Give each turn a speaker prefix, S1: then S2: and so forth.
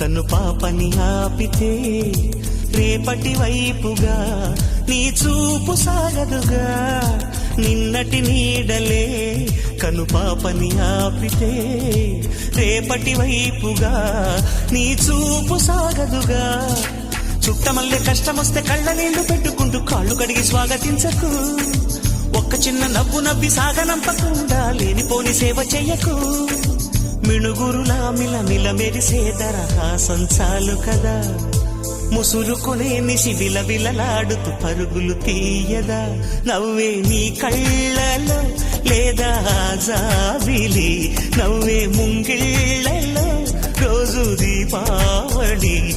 S1: కన్ను పాపని ఆపితే రేపటి వైపుగా నీ చూపు సాగదుగా. నిన్నటి నీడలే కన్ను పాపని ఆపితే రేపటి వైపుగా నీ చూపు సాగదుగా. చుట్టమల్లే కష్టమొస్తే కళ్ళ నీళ్లు పెట్టుకుంటూ కాళ్ళు కడిగి స్వాగతించకు. ఒక్క చిన్న నవ్వు నవ్వి సాగనంపకుండా లేనిపోని సేవ చెయ్యకు. మిణుగురులా మిలమిల మెరిసే దరహాసం చాలు కదా. ముసురుకునే నిశి విలవిలలాడుతూ పరుగులు తీయదా. నవ్వే నీ కళ్ళలో లేదా జాబిలి, నవ్వే ముంగిళ్ళలో రోజు దీపావళి.